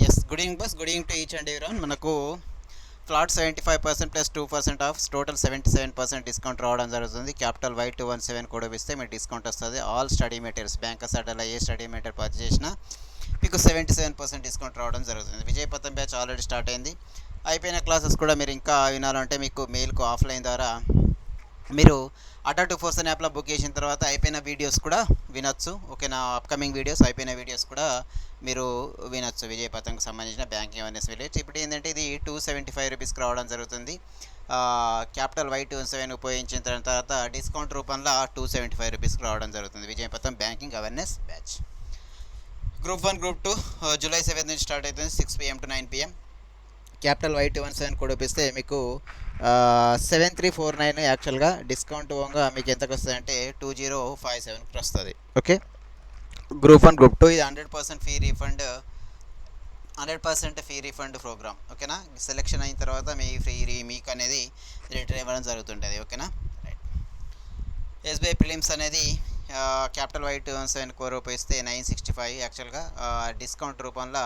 Yes, good evening boss. Good evening to each and everyone. మనకు flat 75% plus 2% off, total 77% discount రావడం జరుగుతుంది. Capital Y217 code ఇస్తే మీకు discount వస్తుంది. All study materials, bankers అడ్డలా ఏ స్టడీ మెటీరియల్ పర్చేస్ చేసినా మీకు 77% డిస్కౌంట్ రావడం జరుగుతుంది. విజయపథం బ్యాచ్ ఆల్రెడీ స్టార్ట్ అయింది. అయిపోయిన క్లాసెస్ కూడా మీరు ఇంకా వినాలంటే మీకు మెయిల్కు ఆఫ్లైన్ ద్వారా మీరు అటా టు ఫోర్సన్ యాప్లో బుక్ చేసిన తర్వాత అయిపోయిన వీడియోస్ కూడా వినొచ్చు. ఓకేనా, అప్కమింగ్ వీడియోస్, అయిపోయిన వీడియోస్ కూడా మీరు వినొచ్చు. విజయపథంకి సంబంధించిన బ్యాంకింగ్ అవేర్నెస్ విలేజ్ ఇప్పుడు ఏంటంటే ఇది 275 రూపీస్కి రావడం జరుగుతుంది. క్యాపిటల్ Y27 ఉపయోగించిన తర్వాత డిస్కౌంట్ రూపంలో 275 రూపీస్కి రావడం జరుగుతుంది. Vijayapatham banking awareness batch. Group 1 group 2 July 7 నుంచి స్టార్ట్ అవుతుంది. 6 PM to 9 PM. Capital Y217 code ఉపయోగిస్తే మీకు 7349 యాక్చువల్గా డిస్కౌంట్ పోగా మీకు ఎంతకు వస్తుంది అంటే 2057కి వస్తుంది. ఓకే, గ్రూప్ 1 గ్రూప్ 2 ఇది 100% fee refund, 100% fee refund program. ఓకేనా, సెలెక్షన్ అయిన తర్వాత మీ మీకు అనేది రిటర్న్ ఇవ్వడం జరుగుతుంటుంది. ఓకేనా, రైట్. SBI ప్రిలిమ్స్ అనేది క్యాపిటల్ Y217 కోర్ ఉపయోగిస్తే 965 యాక్చువల్గా డిస్కౌంట్ రూపంలో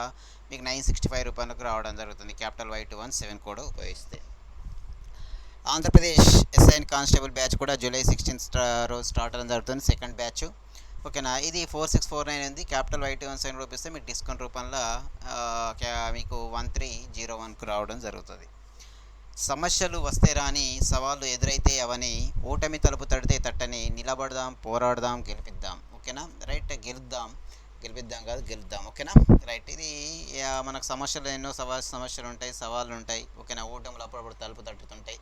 మీకు 965 రూపాయలకు రావడం జరుగుతుంది. క్యాపిటల్ Y217 కోడ్ ఉపయోగిస్తే. Andhra Pradesh SI and constable batch కూడా జూలై 16 రోజు స్టార్ట్ అవ్వడం జరుగుతుంది. Second batch. ఓకేనా, ఇది 4649 ఉంది. క్యాపిటల్ Y217 రూపిస్తే మీకు డిస్కౌంట్ రూపంలో మీకు 1301కు రావడం జరుగుతుంది. సమస్యలు వస్తే రాని, సవాళ్ళు ఎదురైతే అవని, ఓటమి తలుపు తడితే తట్టని, నిలబడదాం, పోరాడదాం, గెలిపిద్దాం. ఓకేనా, రైట్. గెలిపిద్దాం కాదు, గెలుద్దాం. ఓకేనా, రైట్. ఇది మనకు సమస్యలు ఎన్నో సమస్యలు ఉంటాయి, సవాళ్ళు ఉంటాయి. ఓకేనా, ఓటములు అప్పుడప్పుడు తలుపు తట్టుతుంటాయి.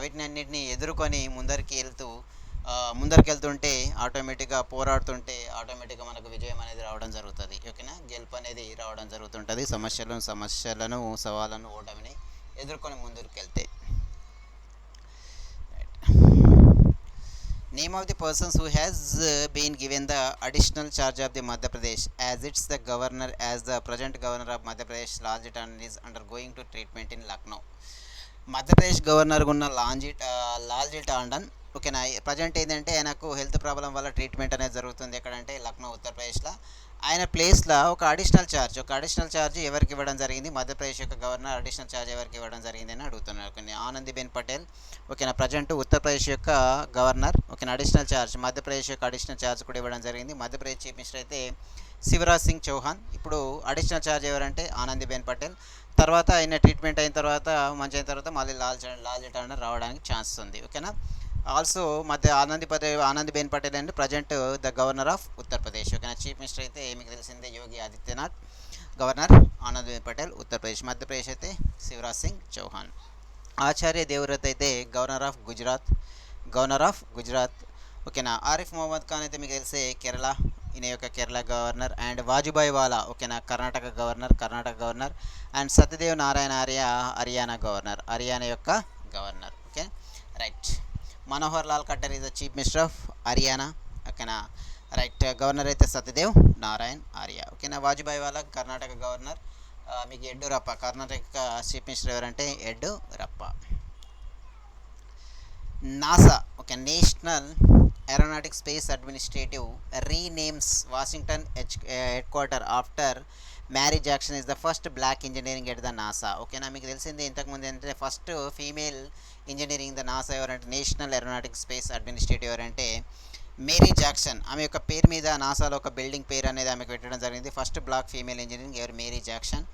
వీటిని అన్నింటినీ ఎదుర్కొని ముందరికి వెళ్తుంటే ఆటోమేటిక్గా, పోరాడుతుంటే ఆటోమేటిక్గా మనకు విజయం అనేది రావడం జరుగుతుంది. ఓకేనా, గెలుపు అనేది రావడం జరుగుతుంటుంది. సమస్యలను సవాళ్ళను, ఓటమిని ఎదుర్కొని ముందుకు వెళ్తే. Name of the persons who has been given the additional charge of the Madhya Pradesh as its the governor, as the present governor of Madhya Pradesh, Lalji Tandon, is undergoing to treatment in Lucknow. Madhya Pradesh గవర్నర్గా ఉన్న లాల్జీ టాండన్. ఓకేనా, present ఏంటంటే ఆయనకు health problem వల్ల treatment అనేది జరుగుతుంది. ఎక్కడంటే లక్నో, ఉత్తరప్రదేశ్లో. ఆయన ప్లేస్లో ఒక అడిషనల్ ఛార్జ్ ఎవరికి ఇవ్వడం జరిగింది? మధ్యప్రదేశ్ యొక్క గవర్నర్ అడిషనల్ ఛార్జ్ ఎవరికి ఇవ్వడం జరిగింది అని అడుగుతున్నారు. కొన్ని ఆనందీబెన్ పటేల్. ఓకేనా, ప్రజెంట్ ఉత్తరప్రదేశ్ యొక్క గవర్నర్. ఓకేనా, అడిషనల్ ఛార్జ్ మధ్యప్రదేశ్ యొక్క అడిషనల్ ఛార్జ్ కూడా ఇవ్వడం జరిగింది. మధ్యప్రదేశ్ చీఫ్ మినిస్టర్ అయితే శివరాజ్ సింగ్ చౌహాన్. ఇప్పుడు అడిషనల్ ఛార్జ్ ఎవరంటే ఆనందీబెన్ పటేల్. తర్వాత ఆయన ట్రీట్మెంట్ అయిన తర్వాత, మంచి అయిన తర్వాత మళ్ళీ లాల్జీ టాండన్ రావడానికి ఛాన్స్ ఉంది. ఓకేనా, also Anandiben Patel and present the governor of Uttar Pradesh. ఓకేనా, చీఫ్ మినిస్టర్ అయితే మీకు తెలిసిందే యోగి ఆదిత్యనాథ్, గవర్నర్ ఆనందీబెన్ పటేల్ ఉత్తరప్రదేశ్. మధ్యప్రదేశ్ అయితే శివరాజ్ సింగ్ చౌహాన్. ఆచార్య దేవవ్రత్ అయితే గవర్నర్ ఆఫ్ గుజరాత్. ఓకేనా, ఆరిఫ్ మొహమ్మద్ ఖాన్ అయితే మీకు తెలిసే కేరళ, ఈయన యొక్క కేరళ గవర్నర్. అండ్ వాజుభాయ్ వాలా, ఓకేనా, కర్ణాటక గవర్నర్. అండ్ సత్యదేవ్ నారాయణ ఆర్య హర్యానా యొక్క governor. Okay, right. Manohar Lal Khattar is the chief minister of Haryana. ఓకేనా, రైట్. గవర్నర్ అయితే సత్యదేవ్ నారాయణ్ ఆర్య. ఓకేనా, వాజుభాయ్ వాలా కర్ణాటక గవర్నర్. మీకు యడ్యూరప్ప కర్ణాటక చీఫ్ మినిస్టర్ ఎవరంటే Yediyurappa. NASA, okay, national aeronautic space administrative renames Washington headquarter after Mary Jackson is the first black engineering at the NASA. ఓకేనా, మీకు తెలిసింది ఇంతకుముందు ఏంటంటే first female engineering the NASA ఎవరంటే నేషనల్ ఏరోనాటిక్ స్పేస్ అడ్మినిస్ట్రేటివ్ ఎవరంటే Mary Jackson. ఆమె యొక్క పేరు మీద నాసాలో ఒక బిల్డింగ్ పేరు అనేది ఆమెకు పెట్టడం జరిగింది. ఫస్ట్ బ్లాక్ ఫీమేల్ ఇంజనీరింగ్ ఎవరు? Mary Jackson.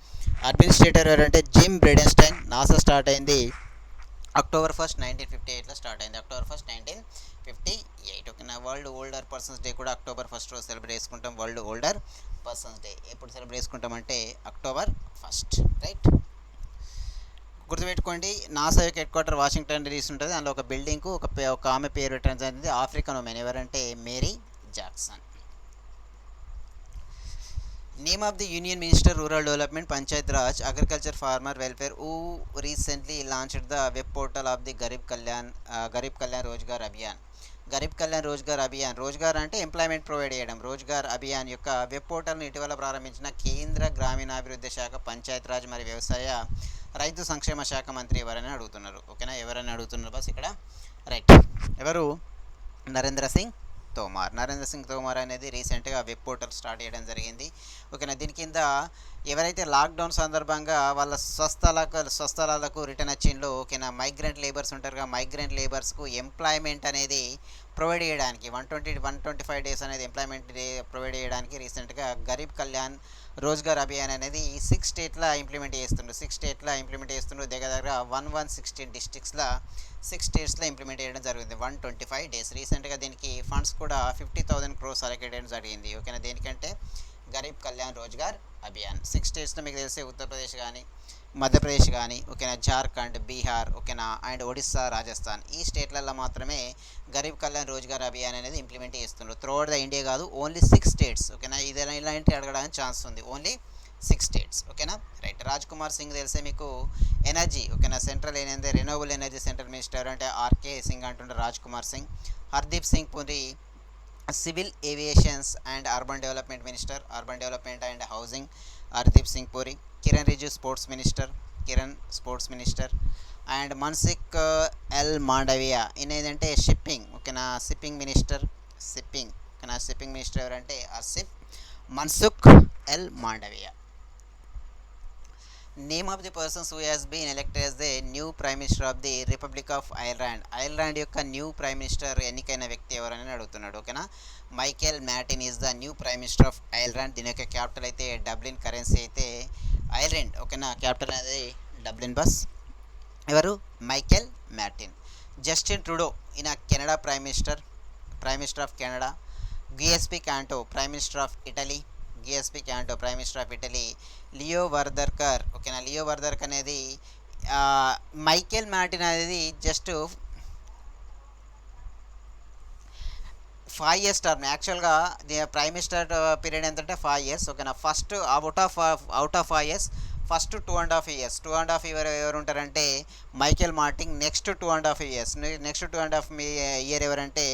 అడ్మినిస్ట్రేటర్ ఎవరంటే జిమ్ బ్రెడెన్స్టైన్. నాసా స్టార్ట్ అయింది October 1st, 1958లో స్టార్ట్ అయింది. October 1st, 1958. ఓకేనా, వరల్డ్ ఓల్డర్ పర్సన్స్ డే కూడా October 1st రోజు సెలబ్రేట్ చేసుకుంటాం. వరల్డ్ ఓల్డర్ పర్సన్స్ డే ఎప్పుడు సెలబ్రేట్ చేసుకుంటామంటే October 1st, రైట్. గుర్తుపెట్టుకోండి, నాసా యొక్క హెడ్ క్వార్టర్ వాషింగ్టన్ డీసీ ఉంటుంది. అందులో ఒక బిల్డింగ్కు ఒక ఆమె పేరు పెట్టడం జరిగింది, ఆఫ్రికన్ ఉమెన్. ఎవరంటే Mary Jackson. Name of the union minister rural development, panchayat raj, agriculture, farmer welfare who recently launched the web portal of the Garib Kalyan Rozgar Abhiyan. Rozgar అంటే ఎంప్లాయ్మెంట్ ప్రొవైడ్ చేయడం. రోజ్గార్ అభియాన్ యొక్క వెబ్ పోర్టల్ను ఇటీవల ప్రారంభించిన కేంద్ర గ్రామీణాభివృద్ధి శాఖ, పంచాయత్ రాజ్ మరియు వ్యవసాయ రైతు సంక్షేమ శాఖ మంత్రి ఎవరని అడుగుతున్నారు. ఓకేనా, ఎవరని అడుగుతున్నారు బస్ ఇక్కడ? రైట్. ఎవరు? నరేంద్ర సింగ్ తోమార్ అనేది రీసెంట్గా వెబ్ పోర్టల్ స్టార్ట్ చేయడం జరిగింది. ఓకేనా, దీని కింద ఎవరైతే లాక్డౌన్ సందర్భంగా వాళ్ళ స్వస్థలాలకు రిటర్న్ వచ్చిండ్లో ఓకేనా, మైగ్రెంట్ లేబర్స్ ఉంటారుగా, మైగ్రెంట్ లేబర్స్కు ఎంప్లాయ్మెంట్ అనేది ప్రొవైడ్ చేయడానికి 125 డేస్ అనేది ఎంప్లాయ్మెంట్ ప్రొవైడ్ చేయడానికి రీసెంట్గా గరీబ్ కళ్యాణ్ రోజ్గార్ అభియాన్ అనేది 6 స్టేట్ల ఇంప్లిమెంట్ చేస్తుండ్రు. దగ్గర దగ్గర 1116 డిస్ట్రిక్ట్స్లో 6 స్టేట్స్లో ఇంప్లిమెంట్ చేయడం జరిగింది 125 డేస్. రీసెంట్గా దీనికి ఫండ్స్ కూడా 50,000 crores అలొకేట్ చేయడం జరిగింది ఓకేనా. దేనికంటే గరీబ్ కళ్యాణ్ రోజ్గార్ అభియాన్. 6 స్టేట్స్లో మీకు తెలిసే ఉత్తరప్రదేశ్ కానీ, మధ్యప్రదేశ్ కానీ ఓకేనా, జార్ఖండ్, బీహార్ ఓకేనా, అండ్ ఒడిస్సా, రాజస్థాన్ ఈ స్టేట్లలో మాత్రమే గరీబ్ కళ్యాణ్ రోజ్గార్ అభియాన్ అనేది ఇంప్లిమెంట్ చేస్తున్నారు. త్రూఅవుట్ ద ఇండియా కాదు, ఓన్లీ 6 స్టేట్స్ ఓకేనా. ఇది ఇలాంటి అడగడానికి ఛాన్స్ ఉంది, ఓన్లీ 6 స్టేట్స్ ఓకేనా. రైట్. రాజ్ కుమార్ సింగ్ తెలిసే మీకు ఎనర్జీ ఓకేనా, సెంట్రల్ ఏంటంటే రెన్యూవబుల్ ఎనర్జీ సెంట్రల్ మినిస్టర్ అంటే ఆర్కే సింగ్ అంటుంటారు Raj Kumar Singh. Hardeep Singh Puri civil aviations and urban development minister, urban development and housing Hardeep Singh Puri. Kiren Rijiju sports minister and Mansukh L Mandaviya ఈయన ఏదంటే షిప్పింగ్ ఓకేనా, షిప్పింగ్ మినిస్టర్ ఎవరంటే Mansukh L Mandaviya. Name of the persons who has been elected as the new prime minister of the republic of Ireland యొక్క new prime minister ఎన్నికైన వ్యక్తి ఎవరని అడుగుతున్నాడు ఓకేనా. Micheal Martin is the new prime minister of Ireland. దీని యొక్క capital అయితే Dublin, currency అయితే ఐర్లాండ్ ఓకేనా. క్యాపిటల్ అనేది డబ్లిన్ బస్. ఎవరు? Micheal Martin. జస్టిన్ ట్రూడో ఈయన Canada prime minister of Canada. గిఎస్పి క్యాంటో prime minister of Italy. Leo వర్దర్కర్ ఓకేనా. లియో వర్దర్కర్ అనేది మైకేల్ మ్యాటిన్ అనేది జస్ట్ 5 years టర్మ్. యాక్చువల్గా ప్రైమ్ మినిస్టర్ పీరియడ్ ఎంతంటే 5 years ఓకేనా. First out of 5 years first 2.5 years ఎవరు ఉంటారంటే మైకేల్ మార్టిన్. నెక్స్ట్ 2.5 years ఎవరంటే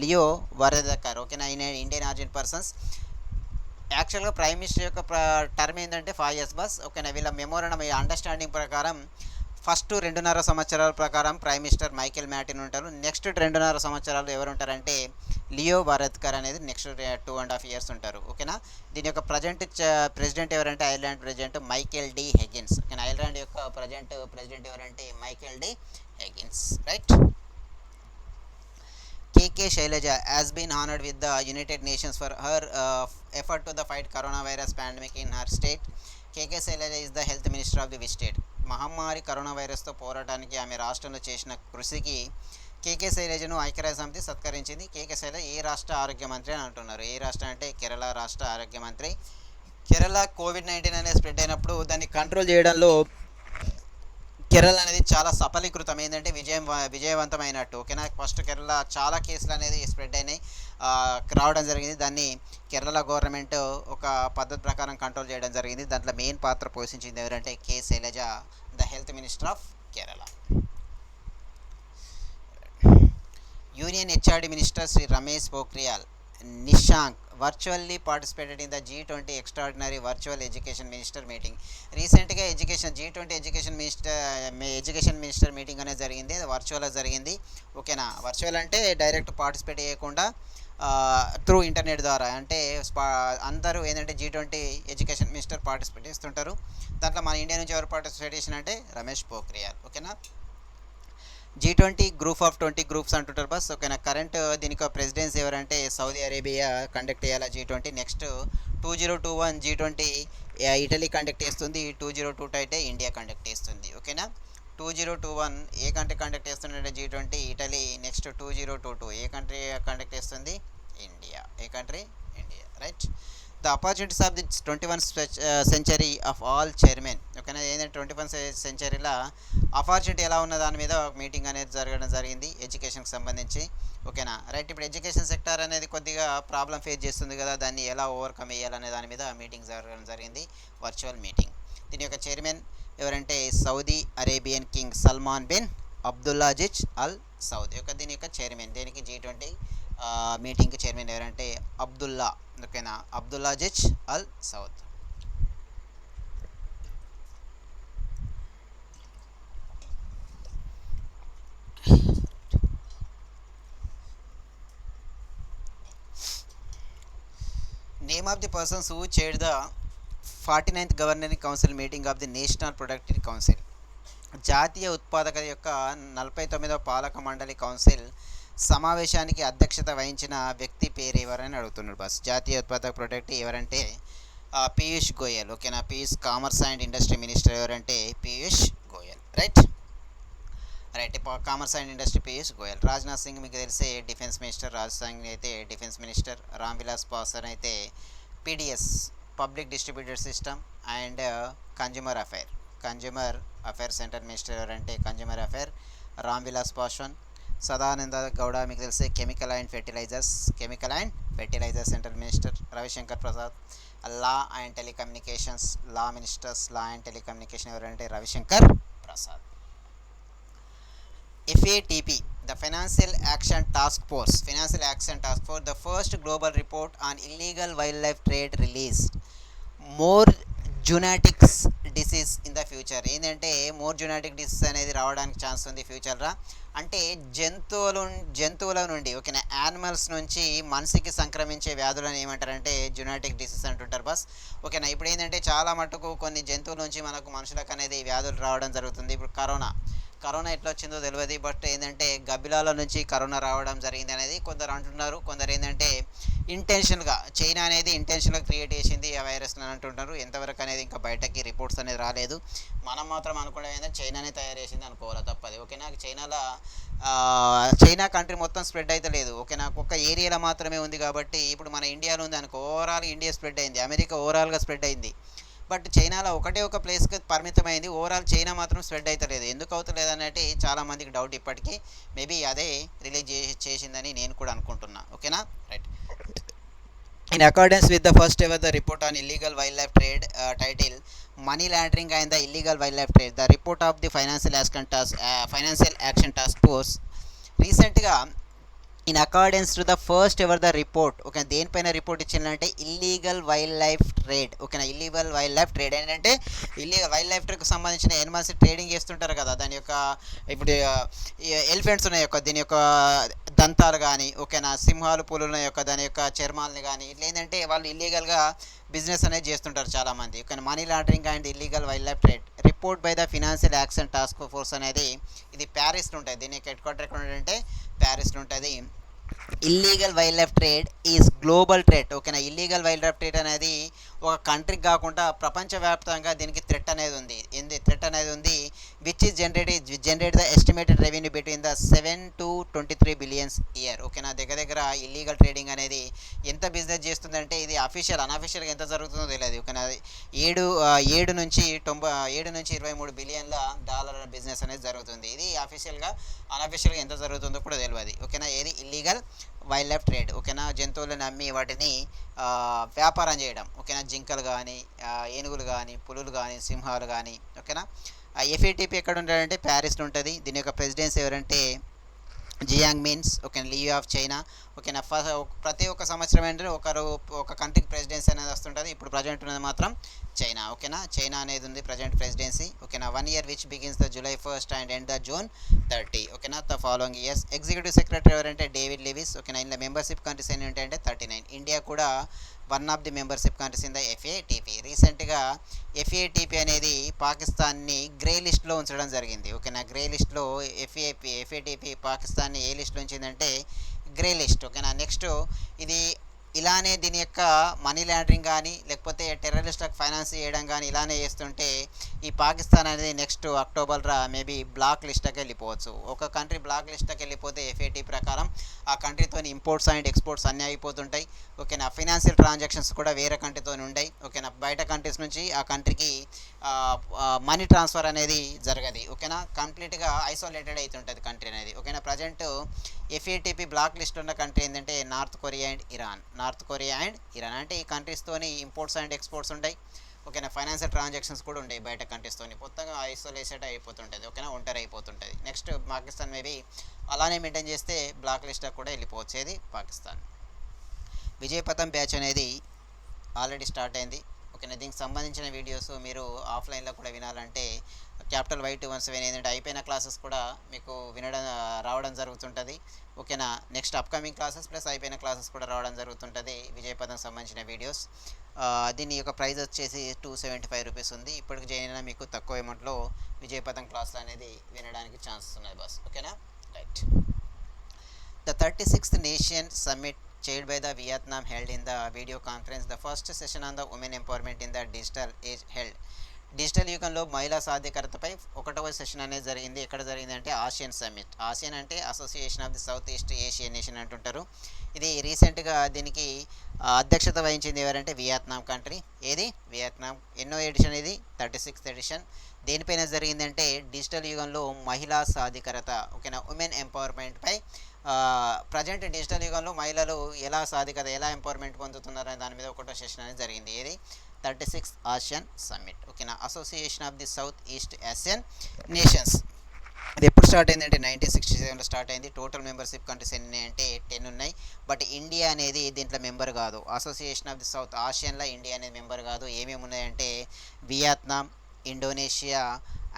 లియో వర్దకర్ ఓకేనా. Indian origin persons. యాక్చువల్గా ప్రైమ్ మినిస్టర్ యొక్క టర్మ్ ఏంటంటే 5 years బస్ ఓకేనా. వీళ్ళ మెమోరాండం అండర్స్టాండింగ్ ప్రకారం ఫస్ట్ 2.5 సంవత్సరాల ప్రకారం ప్రైమ్ మినిస్టర్ మైకేల్ మ్యాటిన్ ఉంటారు. నెక్స్ట్ 2.5 సంవత్సరాలు ఎవరు ఉంటారంటే లియో వారద్కర్ అనేది నెక్స్ట్ 2.5 years ఉంటారు ఓకేనా. దీని యొక్క ప్రెసిడెంట్ ఎవరంటే Ireland president Michael D Higgins ఓకేనా. ఐర్లాండ్ యొక్క ప్రెసిడెంట్ ఎవరంటే Michael D Higgins. Right. KK Shailaja has been honored with the United Nations for her effort to the fight coronavirus pandemic in her state. KK Shailaja is the health minister of the which state? మహమ్మారి corona వైరస్తో పోరాటానికి ఆమె రాష్ట్రంలో చేసిన కృషికి కేకే శైలజను ఐక్యరాజ్య సమితి సత్కరించింది. కేకే శైలజ ఏ రాష్ట్ర ఆరోగ్య మంత్రి అని అంటున్నారు. ఏ రాష్ట్రం అంటే కేరళ రాష్ట్ర ఆరోగ్య మంత్రి. కేరళ కోవిడ్-19 అనేది స్ప్రెడ్ అయినప్పుడు దాన్ని కంట్రోల్ చేయడంలో కేరళ అనేది చాలా సఫలీకృతం, ఏంటంటే విజయవంతమైనట్టు ఓకేనా. ఫస్ట్ కేరళ చాలా కేసులు అనేది స్ప్రెడ్ అయినాయి, రావడం జరిగింది. దాన్ని కేరళ గవర్నమెంట్ ఒక పద్ధతి ప్రకారం కంట్రోల్ చేయడం జరిగింది. దాంట్లో మెయిన్ పాత్ర పోషించింది ఎవరంటే K Shailaja, the health minister of Kerala. Union HRD minister Shri Ramesh Pokhriyal Nishank virtually participated in the G20 extraordinary virtual education minister meeting. రీసెంట్గా G20 ఎడ్యుకేషన్ మినిస్టర్ మీటింగ్ అనేది జరిగింది. అది వర్చువల్గా జరిగింది ఓకేనా. వర్చువల్ అంటే డైరెక్ట్ పార్టిసిపేట్ చేయకుండా త్రూ ఇంటర్నెట్ ద్వారా, అంటే అందరూ ఏంటంటే G20 ఎడ్యుకేషన్ మినిస్టర్ పార్టిసిపేట్ చేస్తుంటారు. దాంట్లో మన ఇండియా నుంచి ఎవరు పార్టిసిపేట్ చేసినంటే రమేష్ పోఖ్రియాల్ ఓకేనా. G20 గ్రూప్ ఆఫ్ 20 గ్రూప్స్ అంటుంటారు బస్ ఓకేనా. కరెంట్ దీనికి ప్రెసిడెన్సీ ఎవరంటే సౌదీ అరేబియా కండక్ట్ చేయాలి G20. Next 2021 G20 Italy conduct చేస్తుంది. 2022 అయితే ఇండియా కండక్ట్ చేస్తుంది ఓకేనా. 2021 ఏ కంట్రీ కండక్ట్ చేస్తుందంటే G20 ఇటలీ. నెక్స్ట్ 2022 ఏ కంట్రీ కండక్ట్ చేస్తుంది? India. A country? India. Right. The opportunities of the 21st century of all chairman ఓకేనా. ఏంటంటే 21st centuryలో opportunity ఎలా ఉన్న దాని మీద ఒక మీటింగ్ అనేది జరగడం జరిగింది ఎడ్యుకేషన్కి సంబంధించి ఓకేనా. రైట్. ఇప్పుడు ఎడ్యుకేషన్ సెక్టర్ అనేది కొద్దిగా ప్రాబ్లం ఫేస్ చేస్తుంది కదా, దాన్ని ఎలా ఓవర్కమ్ చేయాలనే దాని మీద మీటింగ్ జరగడం జరిగింది, వర్చువల్ మీటింగ్. దీని యొక్క చైర్మన్ ఎవరంటే Saudi Arabian king Salman bin Abdulaziz Al Saud యొక్క దీని యొక్క చైర్మన్. దీనికి G20 మీటింగ్కి చైర్మన్ ఎవరంటే అబ్దుల్లా ఓకేనా, Abdulaziz Al Saud. Name of the persons who chaired the 49th governing council meeting of the national productive council. జాతీయ ఉత్పాదక యొక్క 49వ పాలక మండలి కౌన్సిల్ సమావేశానికి అధ్యక్షత వహించిన వ్యక్తి పేరు ఎవరని అడుగుతున్నాడు బస్. జాతీయ ఉత్పాదక ప్రొడక్ట్ ఎవరంటే పీయూష్ గోయల్. ఓకేనా, Piyush commerce and industry minister ఎవరంటే Piyush Goyal. Right right commerce and industry Piyush Goyal. Rajnath Singh మీకు తెలిసే డిఫెన్స్ మినిస్టర్. రాజ్నాథ్ సింగ్ అయితే డిఫెన్స్ మినిస్టర్. రామ్ విలాస్ పాస్వాన్ అయితే PDS public distributed system and consumer affair centre minister ఎవరంటే కన్జ్యూమర్ అఫైర్ రామ్ విలాస్ పాస్వాన్. సదానంద గౌడ మీకు తెలిసే chemical and fertilizer centre minister. Ravishankar Prasad law and telecommunications law and telecommunication ఎవరంటే Ravishankar Prasad. FATP, the Financial Action Task Force, the first global report on illegal wildlife trade released more జునాటిక్ disease in the future. ఏంటంటే more జునాటిక్ disease అనేది రావడానికి chance ఉంది ఫ్యూచర్లో. అంటే జంతువుల నుండి ఓకేనా యానిమల్స్ నుంచి మనిషికి సంక్రమించే వ్యాధులను ఏమంటారంటే జునాటిక్ డిసీజ్ అంటుంటారు బస్. ఓకేనా, ఇప్పుడు ఏంటంటే చాలా మటుకు కొన్ని జంతువుల నుంచి మనకు మనుషులకు అనేది వ్యాధులు రావడం జరుగుతుంది. ఇప్పుడు కరోనా ఎట్లా వచ్చిందో తెలియదు, బట్ ఏంటంటే గబ్బిలాల నుంచి కరోనా రావడం జరిగింది అనేది కొందరు అంటున్నారు. కొందరు ఏంటంటే చైనా అనేది ఇంటెన్షన్గా క్రియేట్ చేసింది ఆ వైరస్ అని అంటుంటారు. ఎంతవరకు అనేది ఇంకా బయటకి రిపోర్ట్స్ అనేది రాలేదు. మనం మాత్రం అనుకోవడం ఏంటంటే చైనానే తయారు చేసింది అనుకోవాలి తప్పది. ఓకేనా, చైనా కంట్రీ మొత్తం స్ప్రెడ్ అయితే లేదు. ఓకేనా, ఒక్క ఏరియాలో మాత్రమే ఉంది. కాబట్టి ఇప్పుడు మన ఇండియాలో ఉంది అనుకో, ఓవరాల్ ఇండియా స్ప్రెడ్ అయింది, అమెరికా ఓవరాల్గా స్ప్రెడ్ అయింది. బట్ చైనాలో ఒక ప్లేస్కి పరిమితమైంది, ఓవరాల్ చైనా మాత్రం స్ప్రెడ్ అవుతలేదు. ఎందుకు అవుతలేదు అనేది చాలామందికి డౌట్. ఇప్పటికీ మేబీ అదే రిలీజ్ చేసిందని నేను కూడా అనుకుంటున్నా. ఓకేనా, right. In accordance with the first ever the report on illegal wildlife trade title Money Laundering and the Illegal Wildlife Trade, the report of the Financial Action Task Force రీసెంట్గా in accordance to the first ever the report. Okay, దేనిపైన report ఇచ్చిందంటే illegal wild life trade. ఓకేనా, illegal wild life trade ఏంటంటే illegal wild life ట్రేడ్కి సంబంధించిన animals trading చేస్తుంటారు కదా, దాని యొక్క ఇప్పుడు ఎలిఫెంట్స్ ఉన్నాయి యొక్క దీని యొక్క దంతాలు కానీ, ఓకేనా, సింహాలు పులుల యొక్క దాని యొక్క చర్మాలని కానీ, ఇట్లా ఏంటంటే వాళ్ళు ఇల్లీగల్గా బిజినెస్ అనేది చేస్తుంటారు చాలామంది. Okay, money laundering and illegal wild life trade report by the financial action task force అనేది ఇది ప్యారిస్లో ఉంటుంది. దీని హెడ్ క్వార్టర్ ఎక్కడ అంటే ప్యారిస్లో ఉంటుంది. Illegal wild life trade is global trade. ఓకేనా, ఇల్లీగల్ వైల్డ్ లైఫ్ ట్రేడ్ అనేది ఒక కంట్రీకి కాకుండా ప్రపంచవ్యాప్తంగా దీనికి థ్రెట్ అనేది ఉంది. Which is generate the estimated revenue between the 7 to 23 billions year. ఓకేనా, దగ్గర ఇల్లీగల్ ట్రేడింగ్ అనేది ఎంత బిజినెస్ చేస్తుందంటే ఇది అన్అఫీషియల్గా ఎంత జరుగుతుందో తెలియదు. ఓకేనా, 7 నుంచి 23 బిలియన్ల డాలర్ల బిజినెస్ అనేది జరుగుతుంది. ఇది అన్అఫీషియల్గా ఎంత జరుగుతుందో కూడా తెలియదు. ఓకేనా, ఏది ఇల్లీగల్ వైల్డ్ లైఫ్ ట్రేడ్. ఓకేనా, జంతువులను అమ్మి వాటిని వ్యాపారం చేయడం. ఓకేనా, జింకలు కానీ, ఏనుగులు కానీ, పులులు కానీ, సింహాలు కానీ. ఓకేనా, FATP ఎక్కడ ఉంటాడంటే ప్యారిస్లో ఉంటుంది. దీని యొక్క ప్రెసిడెన్సీ ఎవరంటే జియాంగ్ మిన్స్. ఓకేనా, లియో ఆఫ్ చైనా. ఓకేనా, ప్రతి ఒక్క సంవత్సరం ఏంటంటే ఒక కంట్రీకి ప్రెసిడెన్సీ అనేది వస్తుంటుంది. ఇప్పుడు ప్రజెంట్ ఉన్నది మాత్రం చైనా. ఓకేనా, చైనా అనేది ఉంది ప్రజెంట్ ప్రెసిడెన్సీ. ఓకేనా, 1 year which begins the July 1st and end the June 30. ఓకేనా, the following years. Executive secretary ఎవరంటే డేవిడ్ లెవిస్. ఓకేనా, ఇందులో మెంబర్షిప్ కంట్రీస్ ఎన్ని ఉంటాయంటే 39. ఇండియా కూడా one of the membership countries in the FATP. రీసెంట్గా FATP అనేది పాకిస్తాన్ని గ్రే లిస్ట్లో ఉంచడం జరిగింది. ఓకేనా, గ్రే లిస్ట్లో FATP పాకిస్తాన్ని ఏ లిస్ట్లో ఉంచిందంటే గ్రే లిస్ట్. ఓకేనా, నెక్స్ట్ ఇది ఇలానే దీని యొక్క మనీ లాండరింగ్ కానీ లేకపోతే టెర్రరిస్ట్లకు ఫైనాన్స్ చేయడం కానీ ఇలానే చేస్తుంటే ఈ పాకిస్తాన్ అనేది నెక్స్ట్ అక్టోబర్ మేబీ బ్లాక్ లిస్ట్కి వెళ్ళిపోవచ్చు. ఒక కంట్రీ బ్లాక్ లిస్ట్కి వెళ్ళిపోతే FATP ప్రకారం ఆ కంట్రీతో ఇంపోర్ట్స్ అండ్ ఎక్స్పోర్ట్స్ అన్నీ అయిపోతుంటాయి. ఓకేనా, ఫైనాన్షియల్ ట్రాన్సాక్షన్స్ కూడా వేరే కంట్రీతో ఉంటాయి. ఓకేనా, బయట కంట్రీస్ నుంచి ఆ కంట్రీకి మనీ ట్రాన్స్ఫర్ అనేది జరగదు. ఓకేనా, కంప్లీట్గా ఐసోలేటెడ్ అవుతుంటుంది కంట్రీ అనేది. ఓకేనా, ప్రజెంట్ FATP బ్లాక్ లిస్ట్ ఉన్న కంట్రీ ఏంటంటే నార్త్ కొరియా అండ్ ఇరాన్ అంటే ఈ కంట్రీస్తోని ఇంపోర్ట్స్ అండ్ ఎక్స్పోర్ట్స్ ఉంటాయి. ఓకేనా, ఫైనాన్షియల్ ట్రాన్సాక్షన్స్ కూడా ఉంటాయి బయట కంట్రీస్తోని. మొత్తంగా ఐసోలేటెడ్ అయిపోతుంటుంది. ఓకేనా, ఒంటరి అయిపోతుంటుంది. నెక్స్ట్ పాకిస్తాన్ మేబీ అలానే మెయింటైన్ చేస్తే బ్లాక్ లిస్ట్కి కూడా వెళ్ళిపోవచ్చేది పాకిస్తాన్. విజయపథం బ్యాచ్ అనేది ఆల్రెడీ స్టార్ట్ అయింది. ఓకేనా, దీనికి సంబంధించిన వీడియోస్ మీరు ఆఫ్లైన్లో కూడా వినాలంటే క్యాపిటల్ Y217 ఏంటంటే అయిపోయిన క్లాసెస్ కూడా మీకు రావడం జరుగుతుంటుంది. ఓకేనా. నెక్స్ట్ అప్కమింగ్ క్లాసెస్ ప్లస్ అయిపోయిన క్లాసెస్ కూడా రావడం జరుగుతుంటుంది విజయపదం సంబంధించిన వీడియోస్. దీని యొక్క ప్రైస్ వచ్చేసి 275 రూపీస్ ఉంది. ఇప్పటికి జాయిన్ అయినా మీకు తక్కువ అమౌంట్లో విజయపదం క్లాసులు అనేది వినడానికి ఛాన్సెస్ ఉన్నాయి బాస్. ఓకేనా. Right. The 36th Nation Summit chaired by the Vietnam held in the video conference. The first session on the women empowerment in the digital age held. Digital యుగంలో మహిళా సాధికారతపై 1వ సెషన్ అనేది జరిగింది. ఎక్కడ జరిగిందంటే ఆసియన్ సమ్మిట్. ఆసియన్ అంటే association of the south east Asian nation అంటుంటారు. ఇది రీసెంట్గా దీనికి అధ్యక్షత వహించింది ఎవరంటే వియత్నాం కంట్రీ. ఏది వియత్నాం. ఎన్నో ఎడిషన్ ఇది? 36th edition. దేనిపైన జరిగిందంటే డిజిటల్ యుగంలో మహిళా సాధికారత. ఓకేనా. ఉమెన్ ఎంపవర్మెంట్పై ప్రజెంట్ డిజిటల్ యుగంలో మహిళలు ఎలా ఎంపవర్మెంట్ పొందుతున్నారనే దాని మీద 1వ సెషన్ అనేది జరిగింది. ఏది? 36th ASEAN summit. ఓకేనా. Association of the south east Asian nations. ఇది ఎప్పుడు స్టార్ట్ అయిందంటే 1967లో స్టార్ట్ అయింది. టోటల్ మెంబర్షిప్ కంట్రీస్ ఎన్ని అంటే 10 ఉన్నాయి. బట్ ఇండియా అనేది దీంట్లో మెంబర్ కాదు. అసోసియేషన్ ఆఫ్ ది సౌత్ ఆసియన్లో ఇండియా అనేది మెంబర్ కాదు. ఏమేమి ఉన్నాయంటే వియత్నాం, ఇండోనేషియా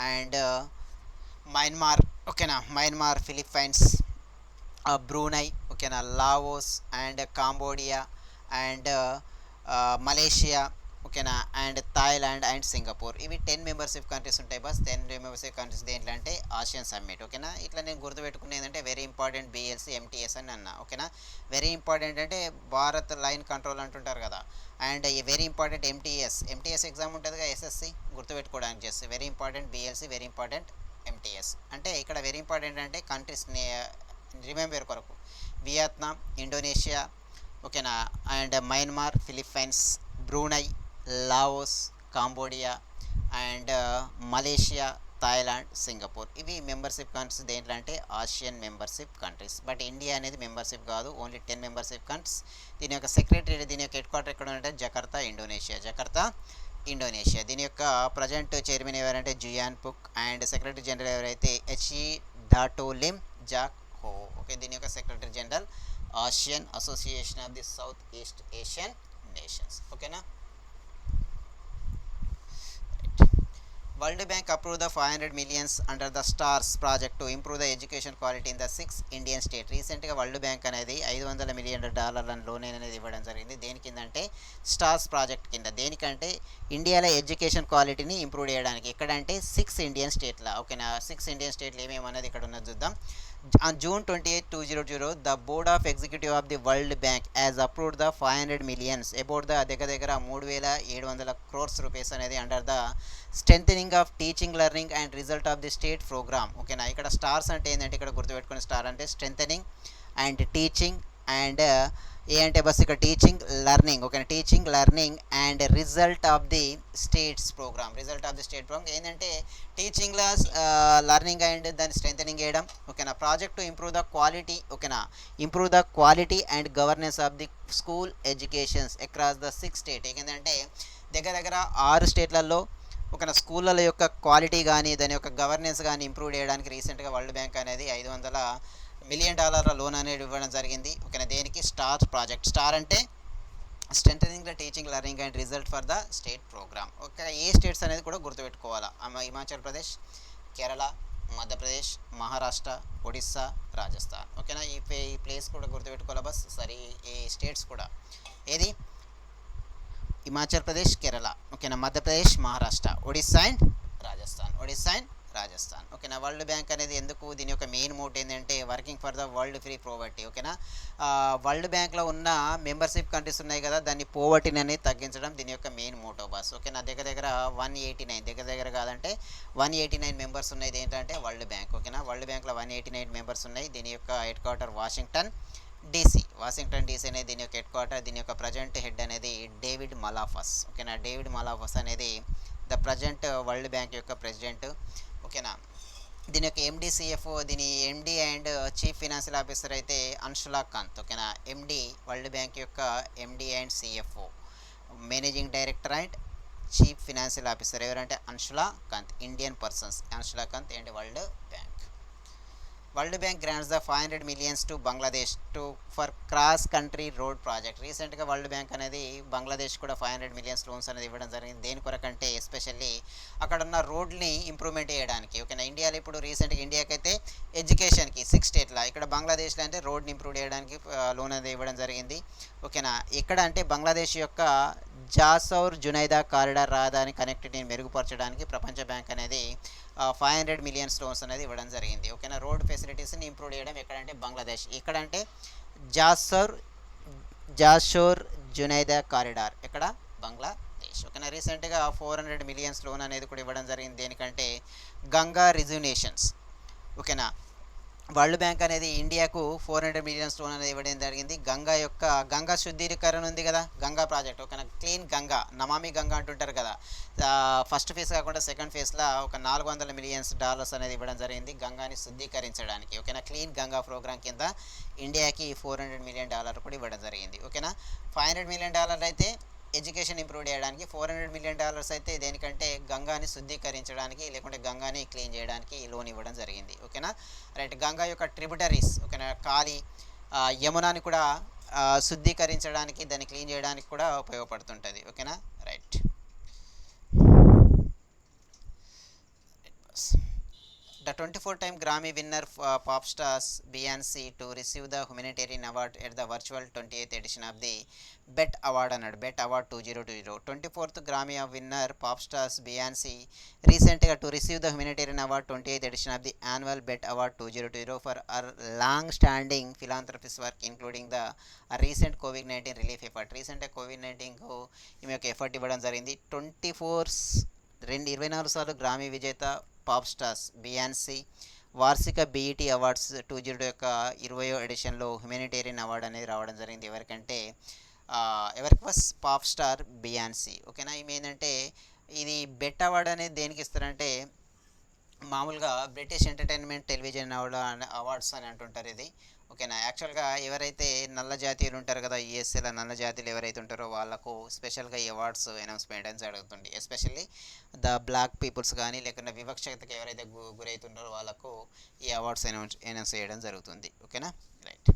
అండ్ మయన్మార్. ఓకేనా. మయన్మార్, ఫిలిప్పైన్స్, బ్రూనై, ఓకేనా, Laos and Cambodia and Malaysia, ఓకేనా, అండ్ థాయిలాండ్ అండ్ సింగపూర్. ఇవి 10 మెంబర్షిప్ కంట్రీస్ ఉంటాయి బస్. 10 మెంబర్షిప్ కంట్రీస్ దేంట్లో అంటే ఆసియన్ సమ్మిట్. ఓకేనా. ఇట్లా నేను గుర్తుపెట్టుకునేది అంటే వెరీ ఇంపార్టెంట్ BLC MTS అని అన్నా. ఓకేనా. వెరీ ఇంపార్టెంట్ అంటే భారత్ లైన్ కంట్రోల్ అంటుంటారు కదా. And very important MTS exam ఉంటుంది కదా SSC, గుర్తుపెట్టుకోవడానికి చేస్తే very important BLC, very important MTS. అంటే ఇక్కడ వెరీ ఇంపార్టెంట్ అంటే కంట్రీస్ రిమెంబర్ కొరకు వియత్నాం, ఇండోనేషియా, ఓకేనా, and Myanmar, Philippines, Brunei, Laos, Cambodia and Malaysia, Thailand, Singapore. ఇవి మెంబర్షిప్ కంట్రీస్ దేంట్లో అంటే Asian membership countries. But India అనేది మెంబర్షిప్ కాదు. Only 10 membership countries. దీని యొక్క సెక్రటరీ, దీని యొక్క హెడ్ క్వార్టర్ ఎక్కడ ఉంటే జకర్తా, ఇండోనేషియా. దీని యొక్క ప్రజెంట్ చైర్మన్ ఎవరంటే జుయాన్ పుక్ అండ్ సెక్రటరీ జనరల్ ఎవరైతే హెచ్ఈ డాటోలిమ్ జాక్ హో. ఓకే. దీని యొక్క secretary general Asian association of the south east Asian nations. ఓకేనా. World Bank approved the 500 millions under the STARS project to improve the education quality in the 6 Indian states. రీసెంట్గా world bank అనేది $500 million loan అనేది ఇవ్వడం జరిగింది. దేని కింద అంటే stars project కింద. దేనికంటే ఇండియాలో ఎడ్యుకేషన్ క్వాలిటీని ఇంప్రూవ్ చేయడానికి. ఎక్కడంటే 6 ఇండియన్ స్టేట్ల. ఓకేనా. 6 ఇండియన్ స్టేట్లు ఏమేమన్నది ఇక్కడ ఉన్నది చూద్దాం. On June 28, 2000, the Board of Executive of the World Bank has approved the 500 millions about the దగ్గర 3700 crores రూపీస్ అనేది under the strengthening of teaching, learning and result of the state programme. ఓకేనా. ఇక్కడ stars అంటే ఏంటంటే ఇక్కడ గుర్తుపెట్టుకునే star అంటే strengthening and teaching and అంటే బస్ ఇక్కడ టీచింగ్ లెర్నింగ్. ఓకేనా. Teaching learning and result of the state programme ఏంటంటే టీచింగ్ లెర్నింగ్ అండ్ దాన్ని స్ట్రెంథనింగ్ చేయడం. ఓకేనా. Project to improve the quality. ఓకేనా. Improve the quality and governance of the school educations across the 6 state. ఏంటంటే దగ్గర 6 స్టేట్లలో ఒక స్కూళ్ళ యొక్క క్వాలిటీ కానీ దాని యొక్క గవర్నెన్స్ కానీ ఇంప్రూవ్ చేయడానికి రీసెంట్గా వరల్డ్ బ్యాంక్ అనేది $500 మిలియన్ లోన్ అనేది ఇవ్వడం జరిగింది. ఓకేనా. దేనికి? Star project. స్టార్ అంటే strengthening the teaching, learning and result for the state program. Okay. ఏ స్టేట్స్ అనేది కూడా గుర్తుపెట్టుకోవాలా. హిమాచల్ ప్రదేశ్, కేరళ, మధ్యప్రదేశ్, మహారాష్ట్ర, ఒడిస్సా, రాజస్థాన్. ఓకేనా. ఈ ప్లేస్ కూడా గుర్తుపెట్టుకోవాలా బస్. సరే ఈ స్టేట్స్ కూడా ఏది? హిమాచల్ ప్రదేశ్, కేరళ, ఓకేనా, మధ్యప్రదేశ్, మహారాష్ట్ర, ఒడిస్సా అండ్ రాజస్థాన్. ఓకేనా. వరల్డ్ బ్యాంక్ అనేది ఎందుకు? దీని యొక్క మెయిన్ మోట్ ఏంటంటే working for the world free poverty. ఓకేనా. వరల్డ్ బ్యాంక్లో ఉన్న మెంబర్షిప్ కంట్రీస్ ఉన్నాయి కదా, దాన్ని పోవర్టీని అనేది తగ్గించడం దీని యొక్క మెయిన్ మోటో బాస్. ఓకేనా. దగ్గర 189 దగ్గర కాదంటే 189 మెంబర్స్ ఉన్నాయి ఏంటంటే వరల్డ్ బ్యాంక్. ఓకేనా. వరల్డ్ బ్యాంక్లో 189 మెంబర్స్ ఉన్నాయి. దీని యొక్క హెడ్ క్వార్టర్ వాషింగ్టన్ DC అనేది దీని యొక్క హెడ్ క్వార్టర్. దీని యొక్క ప్రజెంట్ హెడ్ అనేది డేవిడ్ మలాఫస్. ఓకేనా. డేవిడ్ మలాఫస్ అనేది ద ప్రజెంట్ వరల్డ్ బ్యాంక్ యొక్క ప్రెసిడెంట్. ఓకేనా. దీని యొక్క MD/CFO, దీని MD and chief financial officer అయితే అన్షులా కాంత్. ఓకేనా. MD వరల్డ్ బ్యాంక్ యొక్క MD and CFO, managing director and chief financial officer ఎవరంటే Anshula Kant. Indian persons Anshula Kant and world bank. World bank grants the 500 millions to Bangladesh for cross country road project. రీసెంట్గా world bank అనేది బంగ్లాదేశ్ కూడా 500 millions loans అనేది ఇవ్వడం జరిగింది. దేని కొరకంటే especially అక్కడ ఉన్న రోడ్ని ఇంప్రూవ్మెంట్ చేయడానికి. ఓకేనా, ఇండియాలో ఇప్పుడు రీసెంట్గా ఇండియాకి అయితే ఎడ్యుకేషన్కి 6 స్టేట్ల, ఇక్కడ బంగ్లాదేశ్లో అంటే రోడ్ని ఇంప్రూవ్ చేయడానికి లోన్ అనేది ఇవ్వడం జరిగింది. ఓకేనా, ఇక్కడ అంటే బంగ్లాదేశ్ యొక్క జాసౌర్ జునైదా కారిడార్ రహదారి కనెక్టివిటీని మెరుగుపరచడానికి ప్రపంచ బ్యాంక్ అనేది 500 మిలియన్స్ లోన్స్ అనేది ఇవ్వడం జరిగింది. ఓకేనా, రోడ్ ఫెసిలిటీస్ని ఇంప్రూవ్ చేయడం ఎక్కడంటే బంగ్లాదేశ్, ఎక్కడంటే జాషోర్ జునైదా కారిడార్, ఎక్కడ బంగ్లాదేశ్. ఓకేనా, రీసెంట్గా 400 మిలియన్స్ లోన్ అనేది కూడా ఇవ్వడం జరిగింది. దేనికంటే గంగా రిజర్వేషన్స్. ఓకేనా, వరల్డ్ బ్యాంక్ అనేది ఇండియాకు 400 మిలియన్స్ లోన్ అనేది ఇవ్వడం జరిగింది. గంగా శుద్ధీకరణ ఉంది కదా, గంగా ప్రాజెక్ట్. ఓకేనా, క్లీన్ గంగా, నమామి గంగా అంటుంటారు కదా, ఫస్ట్ ఫేజ్ కాకుండా సెకండ్ ఫేజ్లో ఒక $400 మిలియన్స్ అనేది ఇవ్వడం జరిగింది గంగాని శుద్ధీకరించడానికి. ఓకేనా, క్లీన్ గంగా ప్రోగ్రామ్ కింద ఇండియాకి $400 మిలియన్ కూడా ఇవ్వడం జరిగింది. ఓకేనా, $500 మిలియన్ అయితే ఎడ్యుకేషన్ ఇంప్రూవ్ చేయడానికి, $400 మిలియన్ అయితే దేనికంటే గంగాని శుద్ధీకరించడానికి లేకుంటే గంగాని క్లీన్ చేయడానికి లోన్ ఇవ్వడం జరిగింది. ఓకేనా, రైట్. గంగా యొక్క ట్రిబ్యూటరీస్, ఓకేనా, కాళీ, యమునాని కూడా శుద్ధీకరించడానికి, దాన్ని క్లీన్ చేయడానికి కూడా ఉపయోగపడుతుంటుంది. ఓకేనా, right. The 24-time Grammy winner pop stars Beyonce to receive the humanitarian award at the virtual 28th edition of the BET Award అన్నాడు. BET Award 2020. 24th Grammy winner pop stars Beyonce recently to receive the humanitarian award 28th edition of the annual BET Award 2020 for her long-standing philanthropist work, including the recent COVID-19 relief effort. Recent COVID-19 కు ఈమె యొక్క effort ఇవ్వడం జరిగింది. 24 సార్లు గ్రామీ విజేత pop stars Beyoncé వార్షిక BET awards 2020 యొక్క 20వ ఎడిషన్లో humanitarian award అనేది రావడం జరిగింది. ఎవరికి వాస్ పాప్ స్టార్ బియాన్సీ. ఓకేనా, ఈమె ఏంటంటే ఇది బెట్ అవార్డు అనేది దేనికి ఇస్తారంటే మామూలుగా బ్రిటిష్ ఎంటర్టైన్మెంట్ టెలివిజన్ అవార్డ్స్ అని అంటుంటారు ఇది. ఓకేనా, యాక్చువల్గా ఎవరైతే నల్ల జాతీయులు ఉంటారు కదా, యూఎస్ఏలో నల్ల జాతీయులు ఎవరైతే ఉంటారో వాళ్ళకు స్పెషల్గా ఈ అవార్డ్స్ అనౌన్స్మెంట్ అని జరుగుతుంది. ఎస్పెషల్లీ ద బ్లాక్ పీపుల్స్ కానీ లేకుంటే వివక్షతకి ఎవరైతే గురవుతుంటారో వాళ్ళకు ఈ అవార్డ్స్ అనౌన్స్ చేయడం జరుగుతుంది. ఓకేనా, right.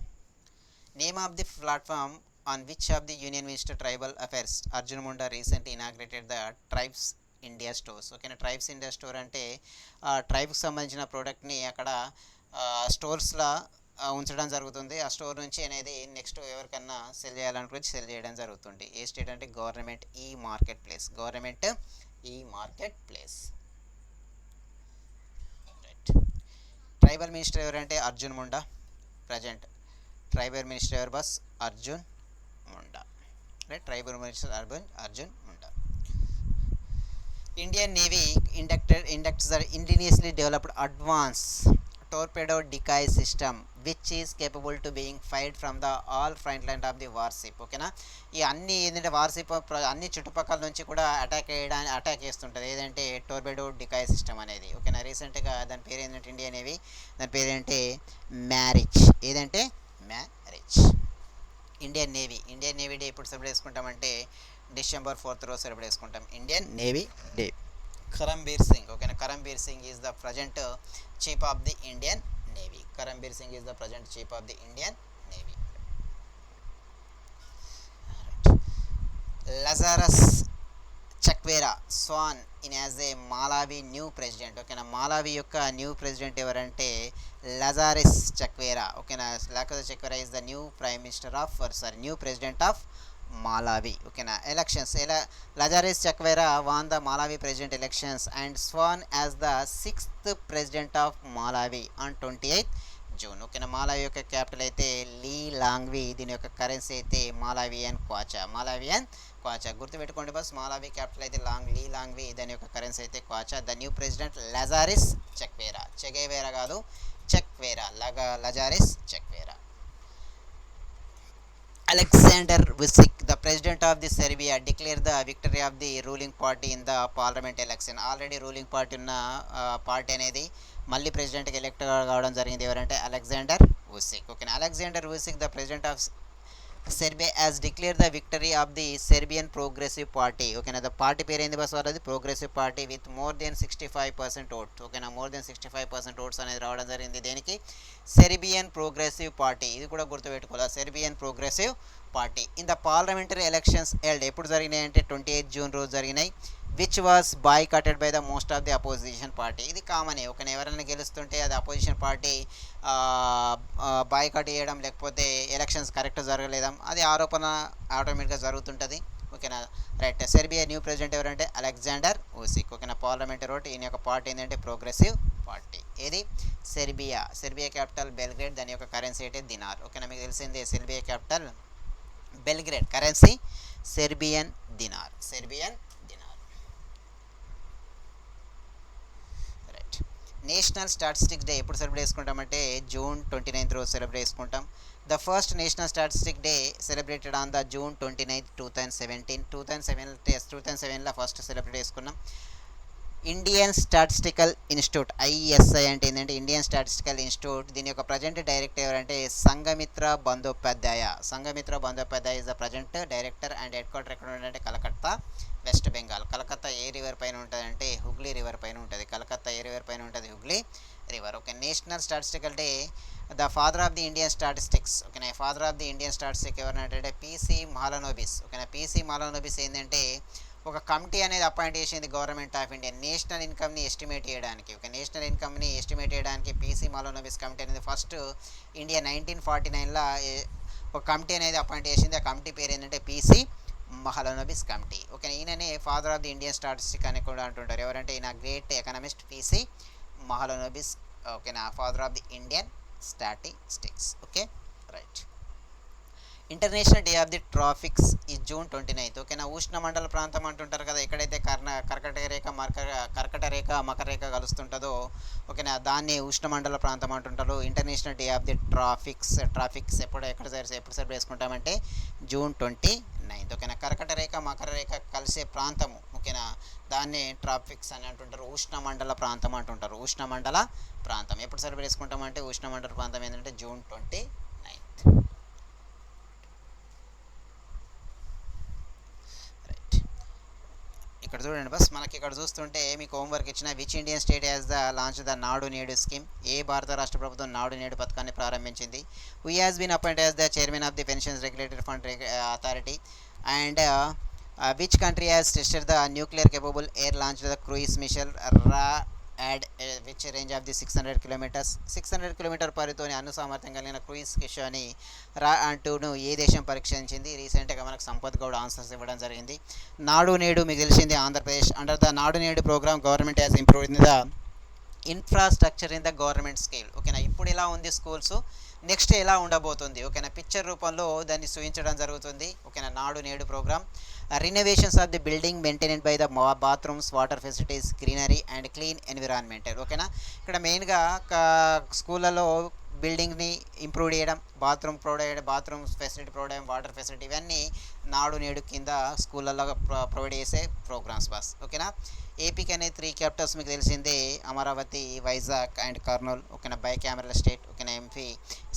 Name of the platform on which of the union minister tribal affairs Arjun Munda recently inaugurated the tribes India stores. ఓకేనా, ట్రైబ్స్ ఇండియా స్టోర్ అంటే ట్రైబ్కి సంబంధించిన ప్రోడక్ట్ని అక్కడ స్టోర్స్లో ఉంచడం జరుగుతుంది. ఆ స్టోర్ నుంచి అనేది నెక్స్ట్ ఎవరికన్నా సెల్ చేయాలనుకుంటే సెల్ చేయడం జరుగుతుంది. ఏ స్టేట్ అంటే government e market place, right. Tribal minister ఎవరంటే Arjun Munda. Present tribal minister ఎవరు బస్ Arjun Munda, right. Tribal minister Arjun Munda. Indian navy inducts the indigenously developed advanced torpedo decoy system which is capable to being fired from the all front line of the warship. ఓకేనా, ఈ అన్ని ఏంటంటే worship అన్ని చుట్టుపక్కల నుంచి కూడా అటాక్ చేస్తుంటుంది ఏదంటే టోర్పెడో డికాయ్ సిస్టమ్ అనేది. ఓకేనా, రీసెంట్గా దాని పేరు ఏంటంటే ఇండియన్ నేవీ, దాని పేరు ఏంటంటే మ్యారిచ్. ఏదంటే మ్యారిచ్. ఇండియన్ నేవీ డే ఎప్పుడు సెలబ్రేట్ చేసుకుంటామంటే December 4th రోజు సెలబ్రేట్ చేసుకుంటాం Indian navy day. Karambir Singh. ఓకేనా, Karambir Singh is the present chief of the Indian navy. Karambir Singh is the present chief of the Indian navy. Lazarus Chakwera sworn in as a Malawi new president. ఓకేనా, Malawi యొక్క new president ఎవరంటే Lazarus Chakwera. ఓకేనా, Lazarus Chakwera is the new new president of Malawi. Okay, elections. Lazarus Chakwera won the Malawi president elections and sworn as the 6th president of Malawi on 28th June. Okay, Malawi యొక్క capital అయితే లీ లాంగ్వీ, దీని యొక్క currency అయితే మాలావియన్ క్వాచా. గుర్తుపెట్టుకోండి bus, Malawi capital అయితే లీ లాంగ్వీ, దాని యొక్క currency అయితే kwacha. The new president Lazarus Chakwera, Che Guevara కాదు, Chakwera, Lazarus Chakwera. Alexander Vučić, the president of the Serbia, declared the victory of the ruling party in the parliament election. Already ruling party ఉన్న party అనేది మళ్ళీ ప్రెసిడెంట్కి elect కావడం జరిగింది. ఎవరంటే Alexander Vucic. Okay, Alexander Vucic the president of Serbia as declare the victory of the Serbian progressive party. ఓకేనా, the party పేరు ఏంది బస్ వాళ్ళది? Progressive party with more than 65% votes. ఓకేనా, మోర్ దెన్ 65% ఓట్స్ అనేది రావడం జరిగింది. దేనికి? Serbian progressive party. ఇది కూడా గుర్తుపెట్టుకోవాలి, Serbian progressive party. In the parliamentary elections held, ఎప్పుడు జరిగినాయి అంటే 28 జూన్ రోజు జరిగినాయి. Which was boycotted by the most of the opposition party. ఇది కామనే, ఒక ఎవరైనా గెలుస్తుంటే అది అపోజిషన్ పార్టీ బాయ్కాట్ చేయడం, లేకపోతే ఎలక్షన్స్ కరెక్ట్ జరగలేదా, అది ఆరోపణ ఆటోమేటిక్గా జరుగుతుంటుంది. ఓకేనా, రైట్. సెర్బియా న్యూ ప్రెసిడెంట్ ఎవరంటే అలెగ్జాండర్ ఊసిక్. ఓకేనా, పార్లమెంటరీ ఓట్. ఈయన యొక్క పార్టీ ఏంటంటే ప్రోగ్రెసివ్ పార్టీ. ఏది? సెర్బియా. సెర్బియా క్యాపిటల్ బెల్గ్రేడ్, దాని యొక్క కరెన్సీ అయితే దినార్. ఓకేనా, మీకు తెలిసిందే Serbia capital Belgrade, currency Serbian dinar. Serbian dinar. Right. National statistics day ఎప్పుడు సెలబ్రేట్ చేసుకుంటామంటే జూన్ 29 రోజు సెలబ్రేట్ చేసుకుంటాం. The first national statistic day celebrated on the June 29, 2017. 2007లో ఫస్ట్ సెలబ్రేట్ చేసుకున్నాం. ఇండియన్ స్టాటిస్టికల్ ఇన్స్టిట్యూట్, ఐఎస్ఐ అంటే ఏంటంటే ఇండియన్ స్టాటిస్టికల్ ఇన్స్టిట్యూట్. దీని యొక్క ప్రజెంట్ డైరెక్టర్ ఎవరంటే Sanghamitra Bandopadhyay. Sanghamitra Bandopadhyay is the present director. And head quarter ఎక్కడ ఉంటుందంటే కలకత్తా, వెస్ట్ బెంగాల్. కలకత్తా ఏ రివర్ పైన ఉంటుంది అంటే హుగ్లీ రివర్ పైన ఉంటుంది. కలకత్తా ఏ రివర్ పైన ఉంటుంది? Hooghly river. Okay, national statistical day. The father of the Indian statistics. ఓకేనా, father of the Indian statistic ఎవరంటే పిసి మాలనోబిస్. ఓకేనా, పిసి మాలనోబిస్ ఏంటంటే ఒక కమిటీ అనేది అపాయింట్ చేసింది గవర్నమెంట్ ఆఫ్ ఇండియా నేషనల్ ఇన్కమ్ని ఎస్టిమేట్ చేయడానికి. ఒక నేషనల్ ఇన్కమ్ని ఎస్టిమేట్ చేయడానికి పీసీ మాలోనోబిస్ కమిటీ అనేది ఫస్ట్ ఇండియా 1949లో ఒక కమిటీ అనేది అపాయింట్ చేసింది. ఆ కమిటీ పేరు ఏంటంటే పీసీ మహలనోబిస్ కమిటీ. ఓకే, ఈయననే father of the Indian statistic అని కూడా అంటుంటారు. ఎవరంటే ఈయన గ్రేట్ ఎకనామిస్ట్ పీసీ మహలనోబిస్. ఓకేనా, father of the Indian statistics. Okay, right. International day of the tropics ఈ జూన్ 29. ఓకేనా, ఉష్ణమండల ప్రాంతం అంటుంటారు కదా, ఎక్కడైతే కర్కట రేఖ మకర రేఖ కలుస్తుంటుందో, ఓకేనా, దాన్ని ఉష్ణమండల ప్రాంతం అంటుంటారు. International day of the traffics ఎప్పుడు సెలబ్రేట్ చేసుకుంటామంటే జూన్ 29. ఓకేనా, కర్కట రేఖ మకర రేఖ కలిసే ప్రాంతము. ఓకేనా, దాన్ని ట్రాఫిక్స్ అని అంటుంటారు. ఉష్ణమండల ప్రాంతం అంటుంటారు. ఉష్ణమండల ప్రాంతం ఎప్పుడు సెలబ్రేట్ చేసుకుంటామంటే ఉష్ణమండల ప్రాంతం ఏంటంటే జూన్ 29. రైట్. ఇక్కడ చూడండి బస్, మనకి ఇక్కడ చూస్తుంటే మీకు హోంవర్క్ ఇచ్చిన which Indian state has the launch the Nadu నేడు స్కీమ్. ఏ భారత రాష్ట్ర ప్రభుత్వం నాడు నేడు పథకాన్ని ప్రారంభించింది? Who has been appointed as the chairman of the pensions regulatory fund authority. And which country has tested the nuclear capable air launch the cruise missile Ra'ad which range of the 600 kilometres. 600 kilometre పరిధితోని అణుసామర్థ్యం కలిగిన cruise కిషోని రా అంటూను ఏ దేశం పరీక్షించింది? రీసెంట్గా మనకు Sampath Goud answers ఇవ్వడం జరిగింది. నాడు నేడు మీకు తెలిసింది Andhra Pradesh. Under the Nadu Nedu program government has improve in the infrastructure in the government scale. ఓకేనా, ఇప్పుడు ఎలా ఉంది స్కూల్స్, నెక్స్ట్ ఎలా ఉండబోతుంది? ఓకేనా, పిక్చర్ రూపంలో దాన్ని చూపించడం జరుగుతుంది. ఓకేనా, Nadu Nedu program. Renovations of the building maintained by the bathrooms, water facilities, greenery and clean environmental. ఓకేనా, ఇక్కడ మెయిన్గా స్కూళ్ళలో బిల్డింగ్ని ఇంప్రూవ్ చేయడం, బాత్రూమ్ ఫెసిలిటీ ప్రొవైడ్ చేయడం, వాటర్ ఫెసిలిటీ, ఇవన్నీ నాడు నేడు కింద స్కూళ్ళల్లో ప్రొవైడ్ చేసే ప్రోగ్రామ్స్ బస్. ఓకేనా, ఏపీకి అనేది 3 క్యాపిటల్స్ మీకు తెలిసిందే, అమరావతి, వైజాగ్ అండ్ కర్నూలు. ఓకేనా, బై క్యామరల్ స్టేట్. ఓకేనా, MP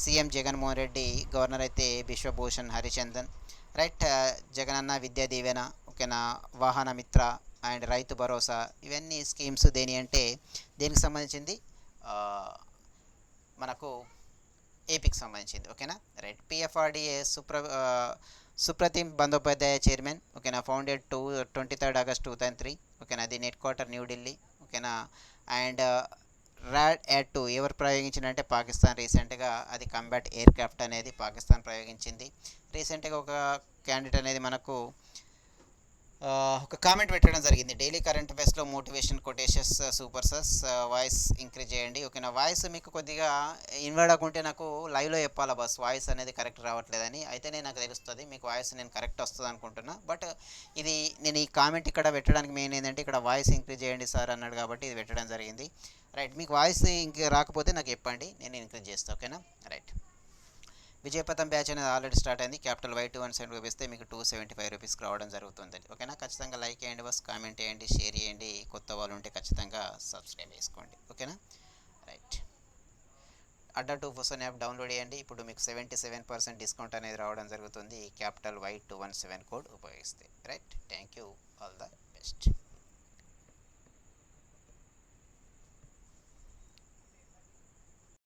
CM Jaganmohan Reddy, governor అయితే బిశ్వభూషణ్ హరిచందన్. రైట్. జగనన్న విద్యా దీవెన. ఓకేనా, వాహన మిత్ర అండ్ రైతు భరోసా, ఇవన్నీ స్కీమ్స్ దేని అంటే దేనికి సంబంధించింది? మనకు ఏపీకి సంబంధించింది. ఓకేనా, right. PFRDA Supratim Bandyopadhyay chairman. ఓకేనా, ఫౌండెడ్ 23 ఆగస్ట్ 2003. ఓకేనా, దీని హెడ్ క్వార్టర్ న్యూఢిల్లీ. ఓకేనా, అండ్ RAD-2 ఎవరు ప్రయోగించిందంటే పాకిస్తాన్. రీసెంట్గా అది కంబాట్ ఎయిర్ క్రాఫ్ట్ అనేది పాకిస్తాన్ ప్రయోగించింది. రీసెంట్గా ఒక క్యాండిడేట్ అనేది మనకు ఒక కామెంట్ పెట్టడం జరిగింది. డైలీ కరెంట్ అఫైర్స్లో మోటివేషన్ కొటేషన్స్ సూపర్ సస్ వాయిస్ ఇంక్రీజ్ చేయండి. ఓకేనా, వాయిస్ మీకు కొద్దిగా ఇన్వాడకుంటే నాకు లైవ్లో చెప్పాలా బస్, వాయిస్ అనేది కరెక్ట్ రావట్లేదని. అయితేనే నాకు తెలుస్తుంది మీకు వాయిస్ నేను కరెక్ట్ వస్తుంది అనుకుంటున్నా. బట్ ఇది నేను ఈ కామెంట్ ఇక్కడ పెట్టడానికి మెయిన్ ఏంటంటే ఇక్కడ వాయిస్ ఇంక్రీజ్ చేయండి సార్ అన్నాడు కాబట్టి ఇది పెట్టడం జరిగింది. రైట్, మీకు వాయిస్ ఇంక రాకపోతే నాకు చెప్పండి, నేను ఇంక్రీజ్ చేస్తాను. ఓకేనా, రైట్. విజయపథం బ్యాచ్ అనేది ఆల్రెడీ స్టార్ట్ అయింది. క్యాపిటల్ వై 217 రూపీస్ మీకు 275 రూపీస్కి రావడం జరుగుతుంది. ఓకేనా, ఖచ్చితంగా లైక్ చేయండి బస్, కామెంట్ చేయండి, షేర్ చేయండి. కొత్త వాళ్ళు ఉంటే ఖచ్చితంగా సబ్స్క్రైబ్ చేసుకోండి. ఓకేనా, రైట్. అడ్డా 247 యాప్ డౌన్లోడ్ చేయండి. ఇప్పుడు మీకు 77% డిస్కౌంట్ అనేది రావడం జరుగుతుంది. క్యాపిటల్ Y217 కోడ్ ఉపయోగిస్తే. Right, thank you, all the best.